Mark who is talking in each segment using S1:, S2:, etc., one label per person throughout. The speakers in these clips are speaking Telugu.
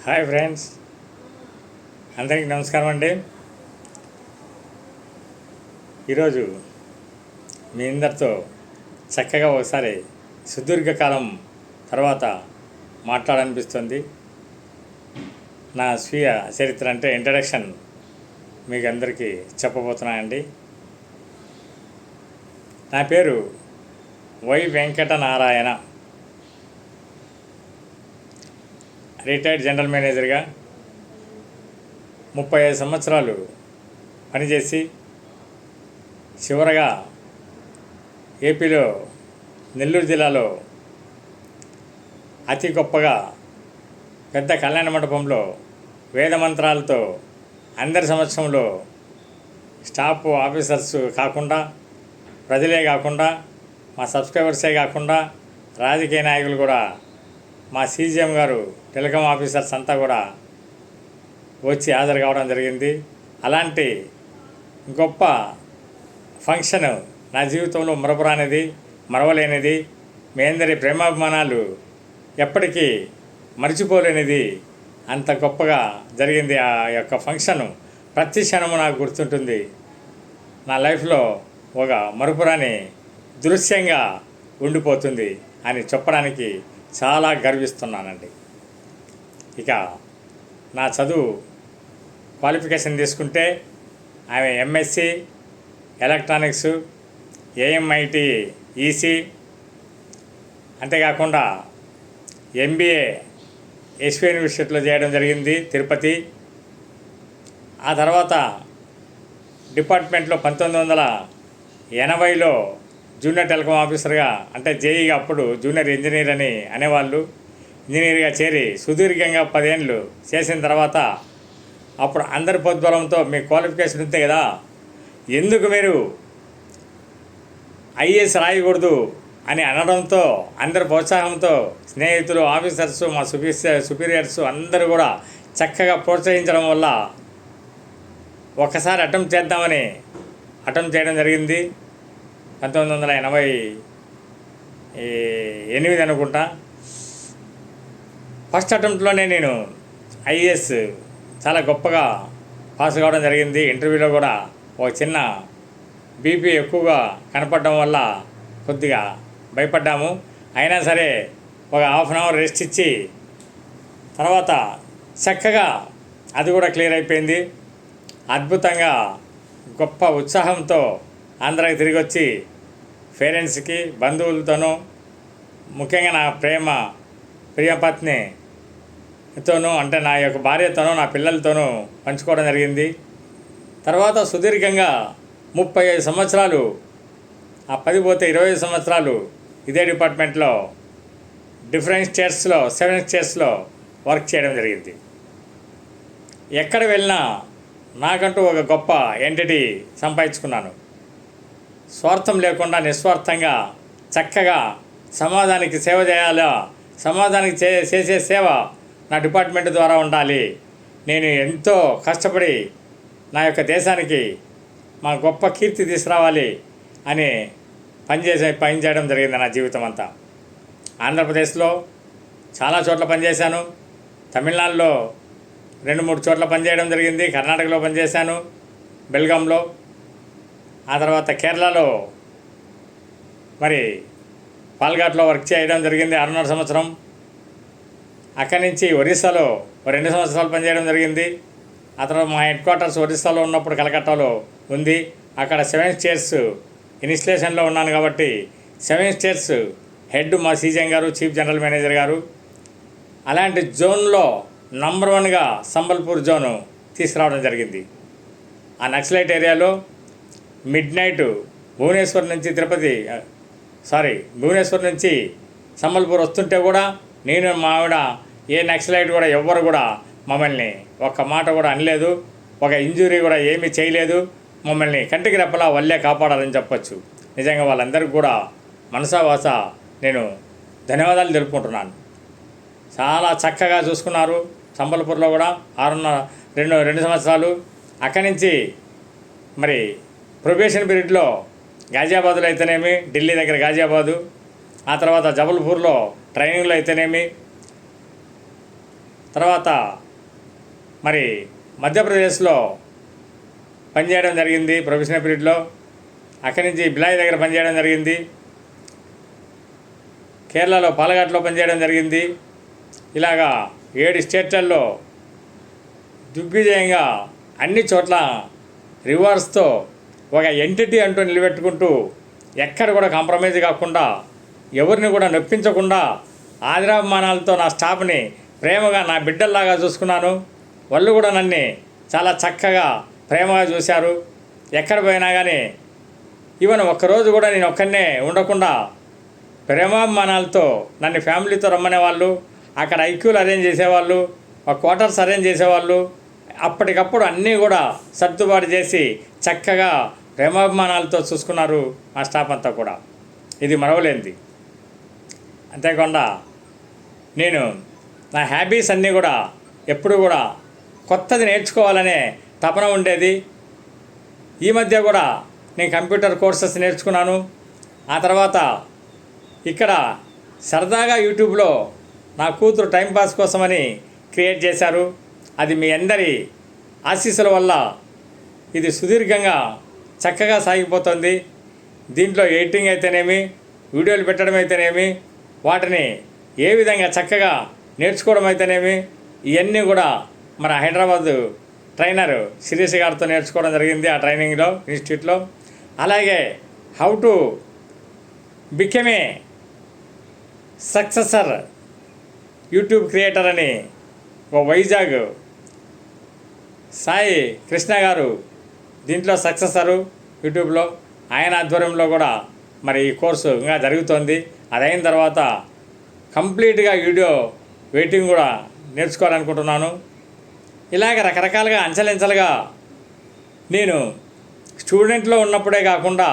S1: హాయ్ ఫ్రెండ్స్, అందరికీ నమస్కారం అండి. ఈరోజు మీ అందరితో చక్కగా ఒకసారి సుదీర్ఘకాలం తర్వాత మాట్లాడాలనిపిస్తుంది. నా స్వీయ చరిత్ర అంటే ఇంట్రడక్షన్ మీకు అందరికీ చెప్పబోతున్నానండి. నా పేరు Y Venkata Narayana. Retired general మేనేజర్గా 35 సంవత్సరాలు పనిచేసి చివరగా ఏపీలో నెల్లూరు జిల్లాలో అతి గొప్పగా పెద్ద కళ్యాణ మండపంలో వేద మంత్రాలతో అందరి సమక్షంలో స్టాఫ్ ఆఫీసర్స్ కాకుండా, ప్రజలే కాకుండా, మా సబ్స్క్రైబర్సే కాకుండా రాజకీయ నాయకులు కూడా, మా సీజీఎం గారు, టెలికాం ఆఫీసర్స్ అంతా కూడా వచ్చి హాజరు కావడం జరిగింది. అలాంటి గొప్ప ఫంక్షన్ నా జీవితంలో మరవలేనిది. మీ అందరి ప్రేమాభిమానాలు ఎప్పటికీ మర్చిపోలేనిది. అంత గొప్పగా జరిగింది ఆ యొక్క ఫంక్షను. ప్రతి క్షణము నాకు గుర్తుంటుంది. నా లైఫ్లో ఒక మరుపురాని దృశ్యంగా ఉండిపోతుంది అని చెప్పడానికి చాలా గర్విస్తున్నానండి. ఇక నా చదువు క్వాలిఫికేషన్ తీసుకుంటే ఆమె ఎంఎస్సి ఎలక్ట్రానిక్స్, ఏఎంఐటి ఈసీ, అంతేకాకుండా ఎంబీఏ ఎస్వి యూనివర్సిటీలో చేయడం జరిగింది తిరుపతి. ఆ తర్వాత డిపార్ట్మెంట్లో 1980లో జూనియర్ టెలికాం ఆఫీసర్గా, అంటే జేఈగా, అప్పుడు జూనియర్ ఇంజనీర్ అని అనేవాళ్ళు, ఇంజనీర్గా చేరి సుదీర్ఘంగా 10 ఏళ్ళు చేసిన తర్వాత అప్పుడు అందరి ప్రోద్బలంతో మీ క్వాలిఫికేషన్ ఉంటే కదా, ఎందుకు మీరు ఐఏఎస్ రాయకూడదు అని అనడంతో, అందరి ప్రోత్సాహంతో స్నేహితులు, ఆఫీసర్స్, మా సుపీరియర్స్ అందరూ కూడా చక్కగా ప్రోత్సహించడం వల్ల ఒకసారి అటెంప్ట్ చేద్దామని అటెంప్ట్ చేయడం జరిగింది. 1988 అనుకుంటా. ఫస్ట్ అటెంప్ట్లోనే నేను ఐఏఎస్ చాలా గొప్పగా పాస్ కావడం జరిగింది. ఇంటర్వ్యూలో కూడా ఒక చిన్న బీపీ ఎక్కువగా కనపడడం వల్ల కొద్దిగా భయపడ్డాము. అయినా సరే ఒక హాఫ్ అన్ అవర్ రెస్ట్ ఇచ్చి తర్వాత చక్కగా అది కూడా క్లియర్ అయిపోయింది. అద్భుతంగా గొప్ప ఉత్సాహంతో ఆంధ్రాకి తిరిగి వచ్చి పేరెంట్స్కి, బంధువులతోనూ, ముఖ్యంగా నా ప్రియపత్నితోనూ, అంటే నా యొక్క భార్యతోనూ, నా పిల్లలతోనూ పంచుకోవడం జరిగింది. తర్వాత సుదీర్ఘంగా 35 సంవత్సరాలు, ఆ 10 పోతే 25 సంవత్సరాలు ఇదే డిపార్ట్మెంట్లో డిఫరెంట్ స్టేట్స్లో 7 స్టేట్స్లో వర్క్ చేయడం జరిగింది. ఎక్కడ వెళ్ళినా నాకంటూ ఒక గొప్ప ఎంటిటీ సంపాదించుకున్నాను. స్వార్థం లేకుండా నిస్వార్థంగా చక్కగా సమాజానికి సేవ చేయాలా, సమాజానికి చేసే సేవ నా డిపార్ట్మెంట్ ద్వారా ఉండాలి. నేను ఎంతో కష్టపడి నా యొక్క దేశానికి మా గొప్ప కీర్తి తీసుకురావాలి అని పనిచేయడం జరిగింది నా జీవితం అంతా. ఆంధ్రప్రదేశ్లో చాలా చోట్ల పనిచేశాను. తమిళనాడులో 2-3 చోట్ల పనిచేయడం జరిగింది. కర్ణాటకలో పనిచేశాను, బెల్గాంలో. ఆ తర్వాత కేరళలో మరి పాల్ఘాట్లో వర్క్ చేయడం జరిగింది 6.5 సంవత్సరం. అక్కడి నుంచి ఒరిస్సాలో 2 సంవత్సరాలు పనిచేయడం జరిగింది. ఆ తర్వాత మా హెడ్ క్వార్టర్స్ ఒరిస్సాలో ఉన్నప్పుడు కలకట్టాలో ఉంది. అక్కడ 7 స్టేట్స్ ఇన్స్టలేషన్లో ఉన్నాను కాబట్టి 7 స్టేట్స్ హెడ్ మా సీజీఎం గారు, చీఫ్ జనరల్ మేనేజర్ గారు. అలాంటి జోన్లో నంబర్ 1గా సంబల్పూర్ జోను తీసుకురావడం జరిగింది. ఆ నక్సలైట్ ఏరియాలో మిడ్ నైట్ భువనేశ్వర్ నుంచి సంబల్పూర్ వస్తుంటే కూడా నేను, మా ఆవిడ, ఏ నక్సలైట్ కూడా ఎవ్వరు కూడా మమ్మల్ని ఒక్క మాట కూడా అనలేదు. ఒక ఇంజురీ కూడా ఏమీ చేయలేదు. మమ్మల్ని కంటికి రెప్పలా వల్లే కాపాడాలని చెప్పచ్చు. నిజంగా వాళ్ళందరికీ కూడా మనసావాస నేను ధన్యవాదాలు తెలుపుకుంటున్నాను. చాలా చక్కగా చూసుకున్నారు. సంబల్పూర్లో కూడా 2 సంవత్సరాలు. అక్కడి నుంచి మరి ప్రొబేషన్ పీరియడ్లో గాజియాబాద్లో అయితేనేమి, ఢిల్లీ దగ్గర గాజియాబాదు, ఆ తర్వాత జబల్పూర్లో ట్రైనింగ్లో అయితేనేమి, తర్వాత మరి మధ్యప్రదేశ్లో పనిచేయడం జరిగింది ప్రొఫెషనల్ పీరియడ్లో. అక్కడి నుంచి బిలాయ్ దగ్గర పనిచేయడం జరిగింది. కేరళలో పాలఘాట్లో పనిచేయడం జరిగింది. ఇలాగా 7 స్టేట్లలో దిగ్విజయంగా అన్ని చోట్ల రివర్స్తో ఒక ఎంటిటీ అంటూ నిలబెట్టుకుంటూ ఎక్కడ కూడా కాంప్రమైజ్ కాకుండా ఎవరిని కూడా నొప్పించకుండా ఆదరాభిమానాలతో నా స్టాఫ్ని ప్రేమగా నా బిడ్డల్లాగా చూసుకున్నాను. వాళ్ళు కూడా నన్ను చాలా చక్కగా ప్రేమగా చూశారు. ఎక్కడ పోయినా కానీ ఈవెన్ ఒక్కరోజు కూడా నేను ఒక్కనే ఉండకుండా ప్రేమాభిమానాలతో నన్ను ఫ్యామిలీతో రమ్మనేవాళ్ళు. అక్కడ ఐక్యూలు అరేంజ్ చేసేవాళ్ళు, ఒక క్వార్టర్స్ అరేంజ్ చేసేవాళ్ళు. అప్పటికప్పుడు అన్నీ కూడా సర్దుబాటు చేసి చక్కగా ప్రేమాభిమానాలతో చూసుకున్నారు మా స్టాఫ్ అంతా కూడా. ఇది మరవలేనిది. అంతేకాకుండా నేను నా హ్యాబీస్ అన్నీ కూడా ఎప్పుడు కూడా కొత్తది నేర్చుకోవాలనే తపన ఉండేది. ఈ మధ్య కూడా నేను కంప్యూటర్ కోర్సెస్ నేర్చుకున్నాను. ఆ తర్వాత ఇక్కడ సరదాగా యూట్యూబ్లో నా కూతురు టైంపాస్ కోసమని క్రియేట్ చేశారు. అది మీ అందరి ఆశీస్సుల వల్ల ఇది సుదీర్ఘంగా చక్కగా సాగిపోతుంది. దీంట్లో ఎడిటింగ్ అయితేనేమి, వీడియోలు పెట్టడం అయితేనేమి, వాటిని ఏ విధంగా చక్కగా నేర్చుకోవడం అయితేనేమి, ఇవన్నీ కూడా మన హైదరాబాద్ ట్రైనర్ శిరీష్ గారితో నేర్చుకోవడం జరిగింది ఆ ట్రైనింగ్లో, ఇన్స్టిట్యూట్లో. అలాగే how to became a successor YouTube creator అని ఓ వైజాగ్ సాయి కృష్ణ గారు దీంట్లో సక్సెసరు యూట్యూబ్లో, ఆయన ఆధ్వర్యంలో కూడా మరి ఈ కోర్సు ఇంకా జరుగుతోంది. అదైన తర్వాత కంప్లీట్గా వీడియో వెయిటింగ్ కూడా నేర్చుకోవాలనుకుంటున్నాను. ఇలాగ రకరకాలుగా అంచెలంచెలుగా నేను స్టూడెంట్లో ఉన్నప్పుడే కాకుండా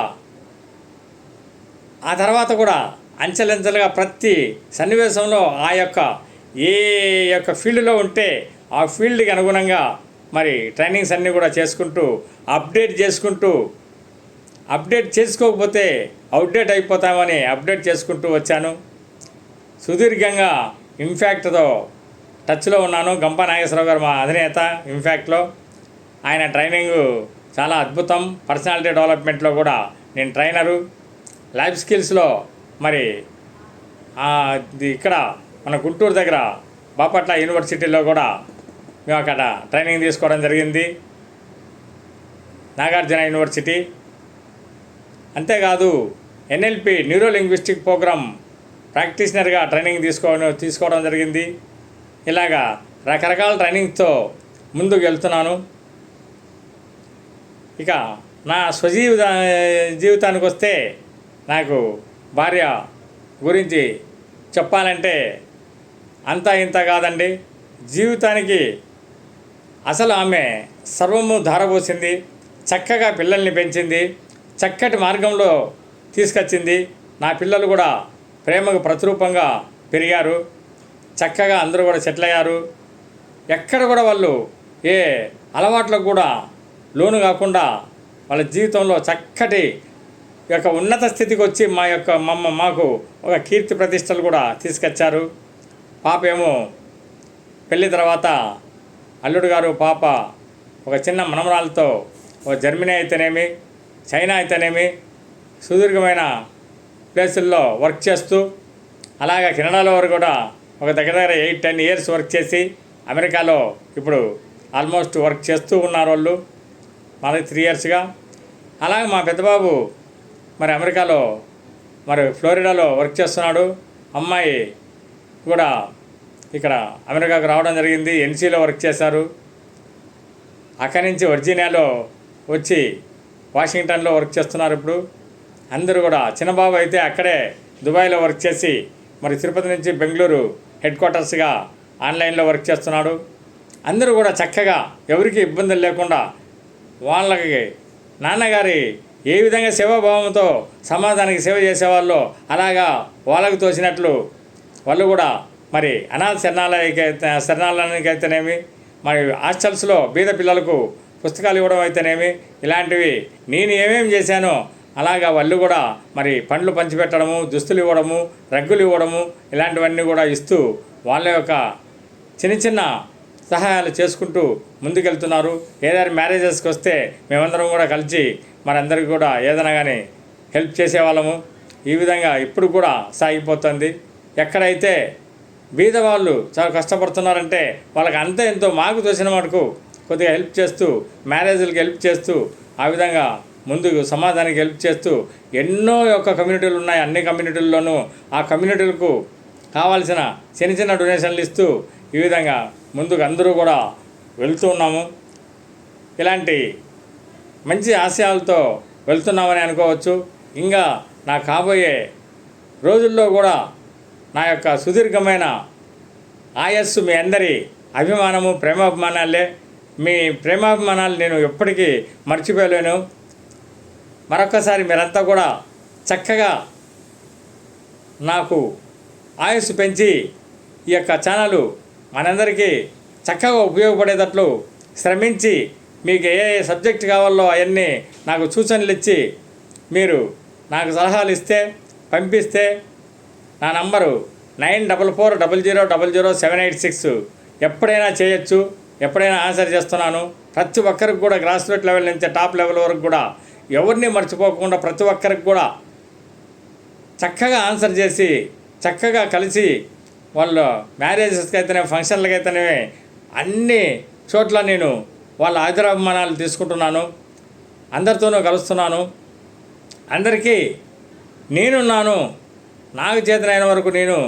S1: ఆ తర్వాత కూడా అంచెలంచెలుగా ప్రతి సన్నివేశంలో ఆ యొక్క ఏ యొక్క ఫీల్డ్లో ఉంటే ఆ ఫీల్డ్కి అనుగుణంగా మరి ట్రైనింగ్స్ అన్నీ కూడా చేసుకుంటూ అప్డేట్ చేసుకోకపోతే అవుట్డేట్ అయిపోతామని అప్డేట్ చేసుకుంటూ వచ్చాను. సుదీర్ఘంగా ఇంపాక్ట్తో టచ్లో ఉన్నాను. గంపా నాగేశ్వరరావు గారు మా అధినేత ఇంపాక్ట్లో. ఆయన ట్రైనింగు చాలా అద్భుతం. పర్సనాలిటీ డెవలప్మెంట్లో కూడా నేను ట్రైనరు. లైఫ్ స్కిల్స్లో మరి ఇక్కడ మన గుంటూరు దగ్గర బాపట్ల యూనివర్సిటీలో కూడా మేము అక్కడ ట్రైనింగ్ తీసుకోవడం జరిగింది, నాగార్జున యూనివర్సిటీ. అంతేకాదు ఎన్ఎల్పి న్యూరో లింగ్విస్టిక్ ప్రోగ్రామ్ ప్రాక్టీషనర్గా ట్రైనింగ్ తీసుకోవడం జరిగింది. ఇలాగా రకరకాల ట్రైనింగ్తో ముందుకు వెళ్తున్నాను. ఇక నా జీవితానికి వస్తే నాకు భార్య గురించి చెప్పాలంటే అంతా ఇంత కాదండి. జీవితానికి అసలు ఆమె సర్వము ధారపోసింది. చక్కగా పిల్లల్ని పెంచింది, చక్కటి మార్గంలో తీసుకొచ్చింది. నా పిల్లలు కూడా ప్రేమకు ప్రతిరూపంగా పెరిగారు. చక్కగా అందరూ కూడా సెటిల్ అయ్యారు. ఎక్కడ కూడా వాళ్ళు ఏ అలవాట్లకు కూడా లోను కాకుండా వాళ్ళ జీవితంలో చక్కటి యొక్క ఉన్నత స్థితికి వచ్చి మాకు ఒక కీర్తి ప్రతిష్టలు కూడా తీసుకొచ్చారు. పాప ఏమో పెళ్ళి తర్వాత అల్లుడు గారు పాప ఒక చిన్న మనమరాలతో ఒక జర్మనీ అయితేనేమి, చైనా అయితేనేమి సుదీర్ఘమైన ప్లేసుల్లో వర్క్ చేస్తూ, అలాగే కెనడాలో వరకు కూడా ఒక దగ్గర 8-10 ఇయర్స్ వర్క్ చేసి అమెరికాలో ఇప్పుడు ఆల్మోస్ట్ వర్క్ చేస్తూ ఉన్నారు వాళ్ళు. మనకి 3 ఇయర్స్గా. అలాగే మా పెద్దబాబు మరి అమెరికాలో మరి ఫ్లోరిడాలో వర్క్ చేస్తున్నాడు. అమ్మాయి కూడా ఇక్కడ అమెరికాకు రావడం జరిగింది. ఎన్సీలో వర్క్ చేశారు. అక్కడి నుంచి వర్జీనియాలో వచ్చి వాషింగ్టన్లో వర్క్ చేస్తున్నారు ఇప్పుడు. అందరూ కూడా చిన్నబాబు అయితే అక్కడే దుబాయ్లో వర్క్ చేసి మరి తిరుపతి నుంచి బెంగళూరు హెడ్ క్వార్టర్స్గా ఆన్లైన్లో వర్క్ చేస్తున్నాడు. అందరూ కూడా చక్కగా ఎవరికి ఇబ్బందులు లేకుండా వాళ్ళకి నాన్నగారి ఏ విధంగా సేవాభావంతో సమాజానికి సేవ చేసేవాళ్ళో అలాగా వాళ్ళకు తోచినట్లు వాళ్ళు కూడా మరి అనాథ శరణాలయానికైతేనేమి, మరి హాస్టల్స్లో బీద పిల్లలకు పుస్తకాలు ఇవ్వడం అయితేనేమి, ఇలాంటివి నేను ఏమేమి చేశానో అలాగా వాళ్ళు కూడా మరి పండ్లు పంచిపెట్టడము, దుస్తులు ఇవ్వడము, రగ్గులు ఇవ్వడము, ఇలాంటివన్నీ కూడా ఇస్తూ వాళ్ళ యొక్క చిన్న చిన్న సహాయాలు చేసుకుంటూ ముందుకెళ్తున్నారు. ఏదైనా మ్యారేజెస్కి వస్తే మేమందరం కూడా కలిసి మనందరికీ కూడా ఏదైనా కానీ హెల్ప్ చేసేవాళ్ళము. ఈ విధంగా ఇప్పుడు కూడా సాగిపోతుంది. ఎక్కడైతే బీద వాళ్ళు చాలా కష్టపడుతున్నారంటే వాళ్ళకి అంతే ఎంతో మాకు తోచిన మటుకు కొద్దిగా హెల్ప్ చేస్తూ, మ్యారేజ్లకి హెల్ప్ చేస్తూ, ఆ విధంగా ముందుకు సమాజానికి హెల్ప్ చేస్తూ ఎన్నో యొక్క కమ్యూనిటీలు ఉన్నాయి. అన్ని కమ్యూనిటీల్లోనూ ఆ కమ్యూనిటీలకు కావాల్సిన చిన్న చిన్న డొనేషన్లు ఇస్తూ ఈ విధంగా ముందుకు అందరూ కూడా వెళ్తూ ఉన్నాము. ఇలాంటి మంచి ఆశయాలతో వెళ్తున్నామని అనుకోవచ్చు. ఇంకా నా కాబోయే రోజుల్లో కూడా నా యొక్క సుదీర్ఘమైన ఆయస్సు మీ అందరి అభిమానము, ప్రేమాభిమానాలే. మీ ప్రేమాభిమానాలు నేను ఎప్పటికీ మర్చిపోలేను. మరొక్కసారి మీరంతా కూడా చక్కగా నాకు ఆయస్సు పెంచి ఈ యొక్క ఛానల్ మనందరికీ చక్కగా ఉపయోగపడేటట్లు శ్రమించి మీకు ఏ సబ్జెక్ట్ కావాలో అవన్నీ నాకు సూచనలు ఇచ్చి మీరు నాకు సలహాలు ఇస్తే పంపిస్తే నా నంబరు 9440000786 ఎప్పుడైనా చేయొచ్చు. ఎప్పుడైనా ఆన్సర్ చేస్తున్నాను. ప్రతి ఒక్కరికి కూడా గ్రాస్ రూట్ లెవెల్ నుంచి టాప్ లెవెల్ వరకు కూడా ఎవరిని మర్చిపోకుండా ప్రతి ఒక్కరికి కూడా చక్కగా ఆన్సర్ చేసి చక్కగా కలిసి వాళ్ళ మ్యారేజెస్కి అయితేనే, ఫంక్షన్లకి అయితేనే అన్ని చోట్ల నేను వాళ్ళ ఆదరాభిమానాలు తీసుకుంటున్నాను. అందరితోనూ కలుస్తున్నాను. అందరికీ నేనున్నాను, నాకు చేతనైన వరకు నేను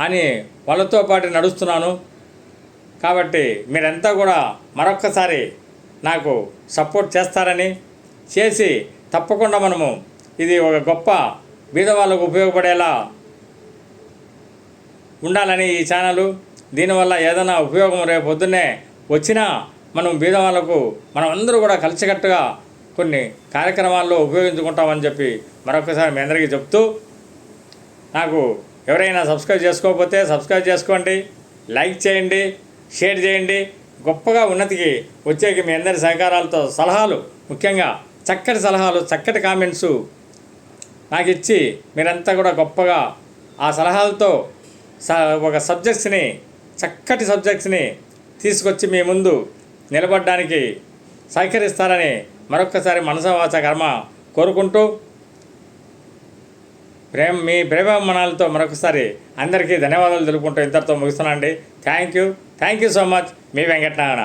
S1: అని వాళ్ళతో పాటు నడుస్తున్నాను. కాబట్టి మీరంతా కూడా మరొక్కసారి నాకు సపోర్ట్ చేస్తారని, చేసి తప్పకుండా మనము ఇది ఒక గొప్ప బీదవాళ్ళకు ఉపయోగపడేలా ఉండాలని ఈ ఛానల్. దీనివల్ల ఏదైనా ఉపయోగం రేపు పొద్దున్నే వచ్చినా మనం బీదవాళ్ళకు మనం అందరూ కూడా కలిసికట్టుగా కొన్ని కార్యక్రమాల్లో ఉపయోగించుకుంటామని చెప్పి మరొకసారి మీ అందరికీ చెప్తూ, నాకు ఎవరైనా సబ్స్క్రైబ్ చేసుకోకపోతే సబ్స్క్రైబ్ చేసుకోండి, లైక్ చేయండి, షేర్ చేయండి. గొప్పగా ఉన్నతికి వచ్చేకి మీ అందరి సహకారాలతో సలహాలు, ముఖ్యంగా చక్కటి సలహాలు, చక్కటి కామెంట్స్ నాకు ఇచ్చి మీరంతా కూడా గొప్పగా ఆ సలహాలతో ఒక సబ్జెక్ట్స్ని, చక్కటి సబ్జెక్ట్స్ని తీసుకొచ్చి మీ ముందు నిలబడడానికి సహకరిస్తారని మరొక్కసారి మనసా వాచ కర్మ కోరుకుంటూ మీ ప్రేమాభిమానాలతో మరొకసారి అందరికీ ధన్యవాదాలు తెలుపుకుంటూ ఇంతటితో ముగిస్తున్నానండి. Thank you so much. మీ వెంకటనారాయణ.